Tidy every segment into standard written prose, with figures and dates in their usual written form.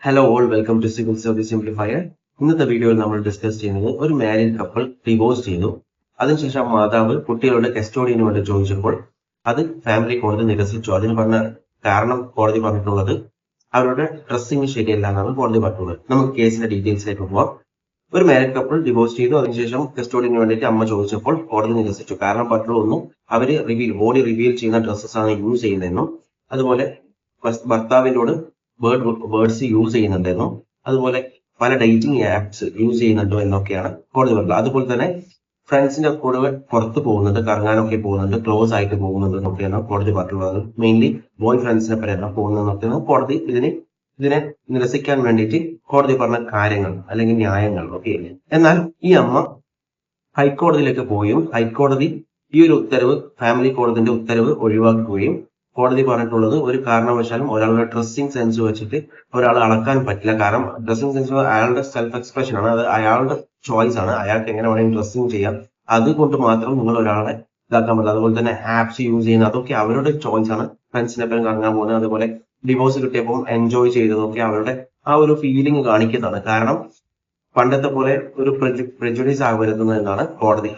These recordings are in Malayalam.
Hello all, welcome to Civil Service Simplifier. ഇന്നത്തെ വീഡിയോയിൽ നമ്മൾ ഡിസ്കസ് ചെയ്യുന്നത് ഒരു മാരീഡ് കപ്പിൾ ഡിവോഴ്സ് ചെയ്തു. അതിനുശേഷം മാതാവ് കുട്ടികളുടെ കസ്റ്റോഡിയന് വേണ്ടി ചോദിച്ചപ്പോൾ അത് ഫാമിലി കോടതി നിരസിച്ചു. അതിന് പറഞ്ഞ കാരണം കോടതി പറഞ്ഞിട്ടുള്ളത് അവരുടെ ഡ്രസ്സിങ് ശരിയല്ല എന്നാണ് കോടതി പറഞ്ഞിട്ടുള്ളത്. നമുക്ക് കേസിന്റെ ഡീറ്റെയിൽസിലേക്ക് പോവാം. ഒരു മാരീഡ് കപ്പിൾ ഡിവോഴ്സ് ചെയ്തു. അതിനുശേഷം കസ്റ്റോഡിയന് വേണ്ടിയിട്ട് അമ്മ ചോദിച്ചപ്പോൾ കോടതി നിരസിച്ചു. കാരണം പറഞ്ഞിട്ടുള്ളൂ അവര് ബോഡി റിവീൽ ചെയ്യുന്ന ഡ്രസ്സസ് ആണ് യൂസ് ചെയ്യുന്നതെന്നും അതുപോലെ ഭർത്താവിനോട് വേർഡ്സ് യൂസ് ചെയ്യുന്നുണ്ടെന്നും അതുപോലെ പല ഡേറ്റിംഗ് ആപ്സ് യൂസ് ചെയ്യുന്നുണ്ടോ എന്നൊക്കെയാണ് കോടതി പറഞ്ഞത്. അതുപോലെ തന്നെ ഫ്രണ്ട്സിന്റെ കൂടെ പുറത്ത് പോകുന്നുണ്ട്, കറങ്ങാനൊക്കെ പോകുന്നുണ്ട്, ക്ലോസ് ആയിട്ട് പോകുന്നുണ്ട് എന്നൊക്കെയാണ് കോടതി പറഞ്ഞിട്ടുള്ളത്. മെയിൻലി ബോയ് ഫ്രണ്ട്സിനെ പറ്റിയാണ് പോകുന്നതെന്നൊക്കെയാണ് കോടതി ഇതിനെ നിരസിക്കാൻ വേണ്ടിയിട്ട് കോടതി പറഞ്ഞ കാര്യങ്ങൾ അല്ലെങ്കിൽ ന്യായങ്ങൾ ഒക്കെ. എന്നാൽ ഈ അമ്മ ഹൈക്കോടതിയിലേക്ക് പോവുകയും ഹൈക്കോടതി ഈ ഒരു ഉത്തരവ് ഫാമിലി കോടതിന്റെ ഉത്തരവ് ഒഴിവാക്കുകയും കോടതി പറഞ്ഞിട്ടുള്ളത് ഒരു കാരണവശാലും ഒരാളുടെ ഡ്രസ്സിംഗ് സെൻസ് വെച്ചിട്ട് ഒരാൾ അളക്കാൻ പറ്റില്ല. കാരണം ഡ്രസ്സിംഗ് സെൻസ് അയാളുടെ സെൽഫ് എക്സ്പ്രഷൻ ആണ്, അത് അയാളുടെ ചോയ്സ് ആണ്, അയാൾക്ക് എങ്ങനെ വേണമെങ്കിൽ ഡ്രസ്സിംഗ് ചെയ്യാം. അതുകൊണ്ട് മാത്രം നിങ്ങൾ ഒരാളെ ഇതാക്കാൻ പറ്റില്ല. അതുപോലെ തന്നെ ആപ്സ് യൂസ് ചെയ്യുന്നത് അതൊക്കെ അവരുടെ ചോയ്സ് ആണ്. ഫ്രണ്ട്സിനെ പേരും കറങ്ങാൻ പോകുന്നത്, അതുപോലെ ഡിവോഴ്സ് കിട്ടിയപ്പോൾ എൻജോയ് ചെയ്തതൊക്കെ അവരുടെ ആ ഒരു ഫീലിംഗ് കാണിക്കുന്നതാണ്. കാരണം പണ്ടത്തെ പോലെ ഒരു പ്രെജുഡീസ് ആവരുതെന്ന് എന്നാണ്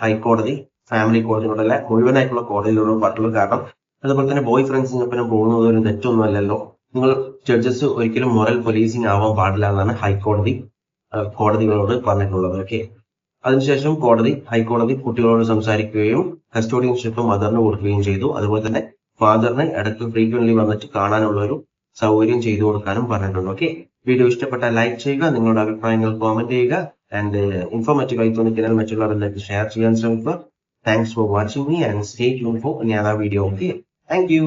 ഹൈക്കോടതി ഫാമിലി കോടതിയോടല്ല മുഴുവനായിട്ടുള്ള കോടതിയോടും പറഞ്ഞിട്ടുള്ളത്. കാരണം അതുപോലെ തന്നെ ബോയ് ഫ്രണ്ട്സിനൊപ്പം പോകുന്നത് ഒരു തെറ്റൊന്നുമല്ലല്ലോ. നിങ്ങൾ ജഡ്ജസ് ഒരിക്കലും മോറൽ പോലീസിങ് ആവാൻ പാടില്ല എന്നാണ് കോടതികളോട് പറഞ്ഞിട്ടുള്ളത്. ഓക്കെ, അതിനുശേഷം ഹൈക്കോടതി കുട്ടികളോട് സംസാരിക്കുകയും കസ്റ്റോഡിയൻഷിപ്പ് മദറിന് കൊടുക്കുകയും ചെയ്തു. അതുപോലെ തന്നെ ഫാദറിന് ഇടയ്ക്ക് ഫ്രീക്വന്റ്ലി വന്നിട്ട് കാണാനുള്ള ഒരു സൗകര്യം ചെയ്തു കൊടുക്കാനും പറഞ്ഞിട്ടുണ്ട്. ഓക്കെ, വീഡിയോ ഇഷ്ടപ്പെട്ടാൽ ലൈക്ക് ചെയ്യുക, നിങ്ങളുടെ അഭിപ്രായങ്ങൾ കോമെന്റ് ചെയ്യുക, ആൻഡ് ഇൻഫോർമേറ്റീവ് ആയി തോന്നിക്കഴിഞ്ഞാൽ മറ്റുള്ളവരിലേക്ക് ഷെയർ ചെയ്യാൻ ശ്രമിക്കുക. Thanks for watching me and stay tuned for another video. Okay, thank you.